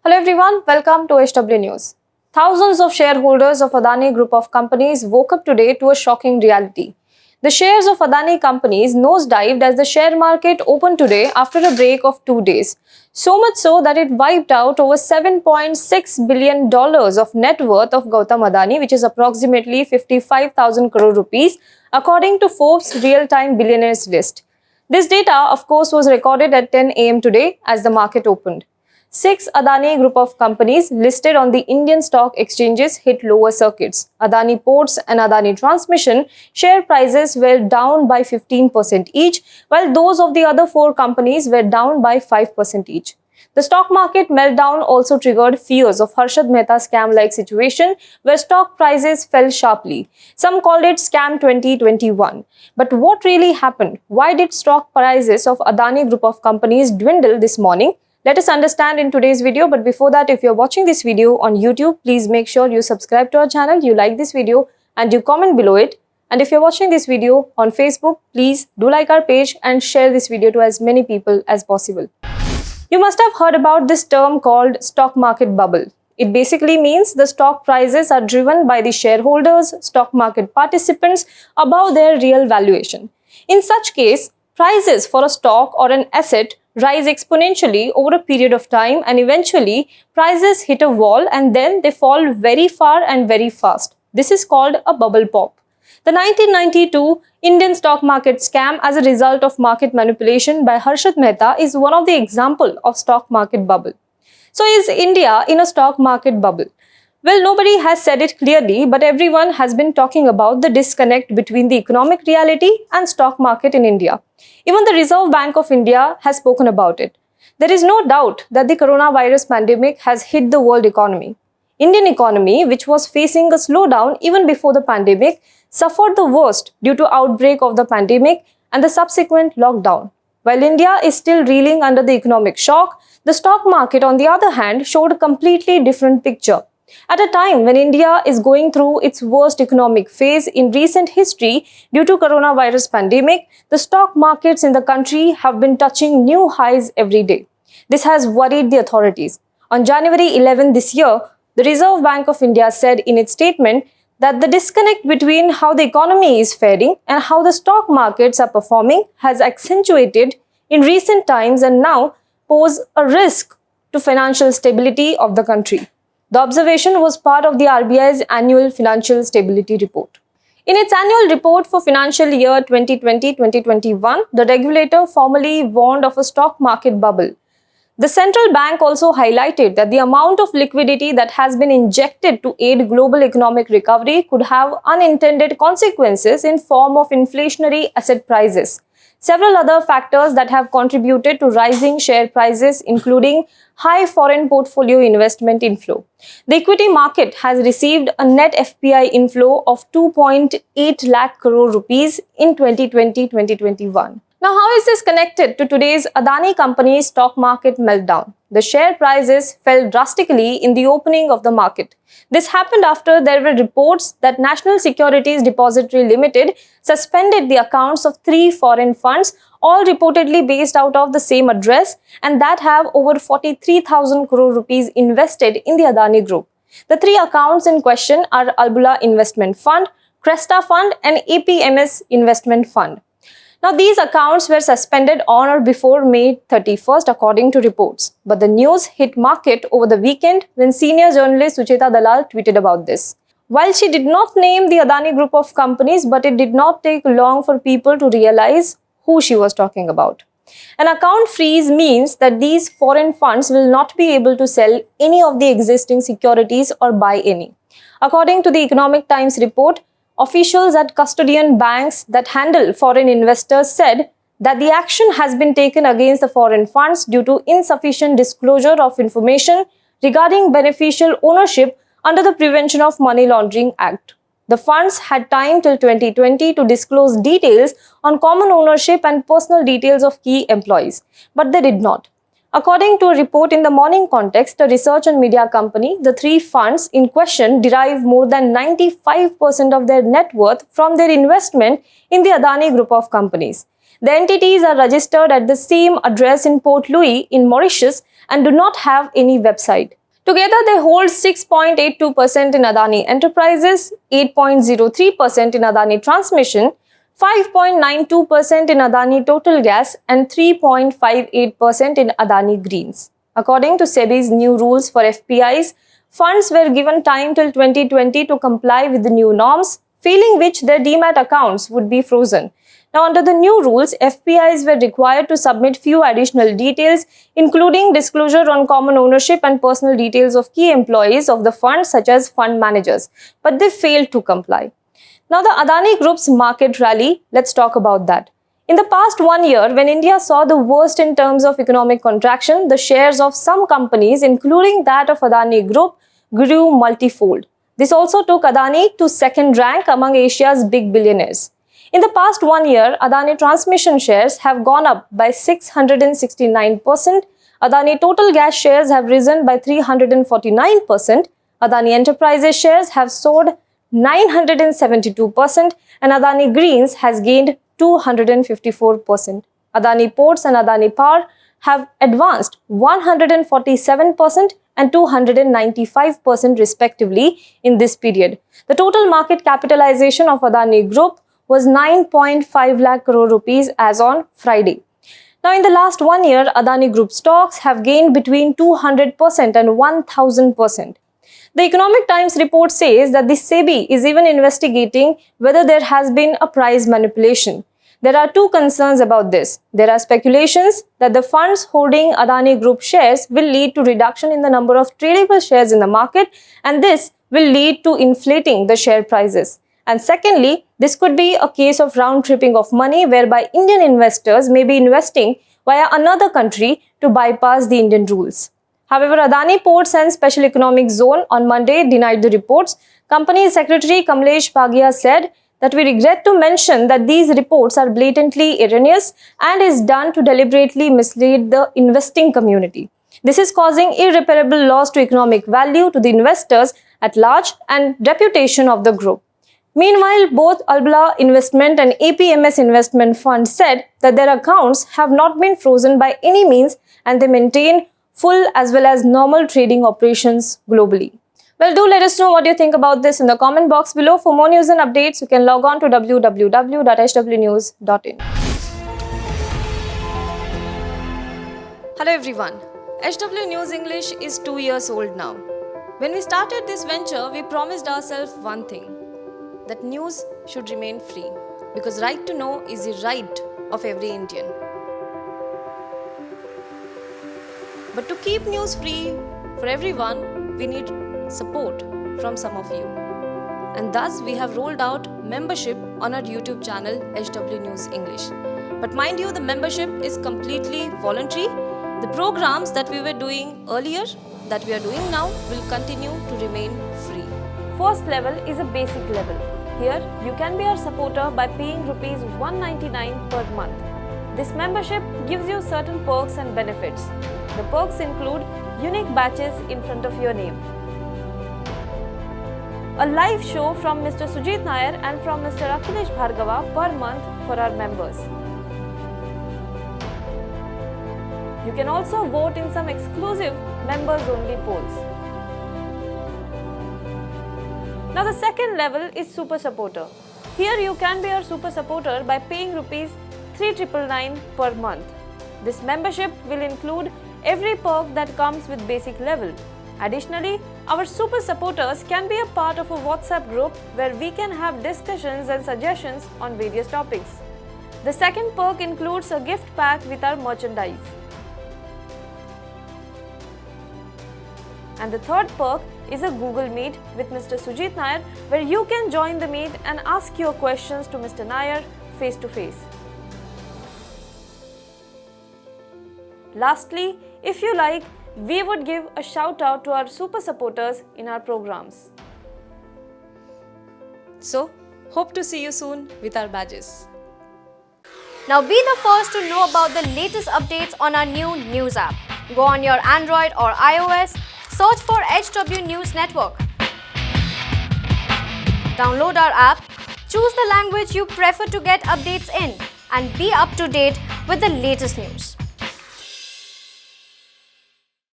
Hello everyone, welcome to HW News. Thousands of shareholders of Adani Group of companies woke up today to a shocking reality. The shares of Adani companies nosedived as the share market opened today after a break of 2 days. So much so that it wiped out over $7.6 billion of net worth of Gautam Adani, which is approximately 55,000 crore rupees, according to Forbes Real-Time Billionaires list. This data, of course, was recorded at 10 a.m. today as the market opened. 6 Adani Group of companies listed on the Indian stock exchanges hit lower circuits. Adani Ports and Adani Transmission share prices were down by 15% each, while those of the other 4 companies were down by 5% each. The stock market meltdown also triggered fears of Harshad Mehta scam-like situation where stock prices fell sharply. Some called it Scam 2021. But what really happened? Why did stock prices of Adani Group of companies dwindle this morning? Let us understand in today's video, but before that, if you're watching this video on YouTube, please make sure you subscribe to our channel, you like this video and you comment below it. And if you're watching this video on Facebook, please do like our page and share this video to as many people as possible. You must have heard about this term called stock market bubble. It basically means the stock prices are driven by the shareholders, stock market participants above their real valuation. In such case, prices for a stock or an asset rise exponentially over a period of time and eventually prices hit a wall and then they fall very far and very fast. This is called a bubble pop. The 1992 Indian stock market scam as a result of market manipulation by Harshad Mehta is one of the examples of stock market bubble. So is India in a stock market bubble? Well, nobody has said it clearly, but everyone has been talking about the disconnect between the economic reality and stock market in India. Even the Reserve Bank of India has spoken about it. There is no doubt that the coronavirus pandemic has hit the world economy. Indian economy, which was facing a slowdown even before the pandemic, suffered the worst due to outbreak of the pandemic and the subsequent lockdown. While India is still reeling under the economic shock, the stock market, on the other hand, showed a completely different picture. At a time when India is going through its worst economic phase in recent history due to coronavirus pandemic, the stock markets in the country have been touching new highs every day. This has worried the authorities. On January 11 this year, the Reserve Bank of India said in its statement that the disconnect between how the economy is faring and how the stock markets are performing has accentuated in recent times and now pose a risk to financial stability of the country. The observation was part of the RBI's annual financial stability report. In its annual report for financial year 2020-2021, the regulator formally warned of a stock market bubble. The central bank also highlighted that the amount of liquidity that has been injected to aid global economic recovery could have unintended consequences in form of inflationary asset prices. Several other factors that have contributed to rising share prices, including high foreign portfolio investment inflow. The equity market has received a net FPI inflow of 2.8 lakh crore rupees in 2020-2021. Now, how is this connected to today's Adani company's stock market meltdown? The share prices fell drastically in the opening of the market. This happened after there were reports that National Securities Depository Limited suspended the accounts of 3 foreign funds, all reportedly based out of the same address, and that have over 43,000 crore rupees invested in the Adani Group. The 3 accounts in question are Albula Investment Fund, Cresta Fund, and APMS Investment Fund. Now, these accounts were suspended on or before May 31st, according to reports. But the news hit market over the weekend when senior journalist Sucheta Dalal tweeted about this. While she did not name the Adani Group of companies, but it did not take long for people to realize who she was talking about. An account freeze means that these foreign funds will not be able to sell any of the existing securities or buy any. According to the Economic Times report, officials at custodian banks that handle foreign investors said that the action has been taken against the foreign funds due to insufficient disclosure of information regarding beneficial ownership under the Prevention of Money Laundering Act. The funds had time till 2020 to disclose details on common ownership and personal details of key employees, but they did not. According to a report in the Morning Context, a research and media company, the 3 funds in question derive more than 95% of their net worth from their investment in the Adani Group of companies. The entities are registered at the same address in Port Louis in Mauritius and do not have any website. Together, they hold 6.82% in Adani Enterprises, 8.03% in Adani Transmission, 5.92% in Adani Total Gas, and 3.58% in Adani Greens. According to SEBI's new rules for FPIs, funds were given time till 2020 to comply with the new norms, failing which their demat accounts would be frozen. Now, under the new rules, FPIs were required to submit few additional details, including disclosure on common ownership and personal details of key employees of the fund, such as fund managers, but they failed to comply. Now, the Adani Group's market rally, let's talk about that. In the past 1 year, when India saw the worst in terms of economic contraction, the shares of some companies, including that of Adani Group, grew multifold. This also took Adani to second rank among Asia's big billionaires. In the past 1 year, Adani Transmission shares have gone up by 669%, Adani Total Gas shares have risen by 349%, Adani Enterprises shares have soared 972%, and Adani Greens has gained 254%. Adani Ports and Adani Power have advanced 147% and 295% respectively in this period. The total market capitalization of Adani Group was 9.5 lakh crore rupees as on Friday. Now, in the last 1 year, Adani Group stocks have gained between 200% and 1000%. The Economic Times report says that the SEBI is even investigating whether there has been a price manipulation. There are two concerns about this. There are speculations that the funds holding Adani Group shares will lead to reduction in the number of tradable shares in the market, and this will lead to inflating the share prices. And secondly, this could be a case of round-tripping of money whereby Indian investors may be investing via another country to bypass the Indian rules. However, Adani Ports and Special Economic Zone on Monday denied the reports. Company Secretary Kamlesh Bhagia said that we regret to mention that these reports are blatantly erroneous and is done to deliberately mislead the investing community. This is causing irreparable loss to economic value to the investors at large and reputation of the group. Meanwhile, both Albala Investment and APMS Investment Fund said that their accounts have not been frozen by any means and they maintain full as well as normal trading operations globally. Well, do let us know what you think about this in the comment box below. For more news and updates, you can log on to www.hwnews.in. Hello everyone. HW News English is 2 years old now. When we started this venture, we promised ourselves one thing, that news should remain free, because right to know is the right of every Indian. But to keep news free for everyone, we need support from some of you. And thus, we have rolled out membership on our YouTube channel, HW News English. But mind you, the membership is completely voluntary. The programs that we were doing earlier, that we are doing now, will continue to remain free. First level is a basic level. Here, you can be our supporter by paying Rs 199 per month. This membership gives you certain perks and benefits. The perks include unique badges in front of your name, a live show from Mr. Sujit Nair and from Mr. Akhilesh Bhargava per month for our members. You can also vote in some exclusive members-only polls. Now the second level is Super Supporter. Here you can be our Super Supporter by paying Rs 3,999 per month. This membership will include every perk that comes with basic level. Additionally, our Super Supporters can be a part of a WhatsApp group where we can have discussions and suggestions on various topics. The second perk includes a gift pack with our merchandise. And the third perk is a Google Meet with Mr. Sujit Nair, where you can join the meet and ask your questions to Mr. Nair face to face. Lastly, if you like, we would give a shout out to our super supporters in our programs. So, hope to see you soon with our badges. Now be the first to know about the latest updates on our new news app. Go on your Android or iOS, search for HW News Network. Download our app, choose the language you prefer to get updates in, and be up to date with the latest news.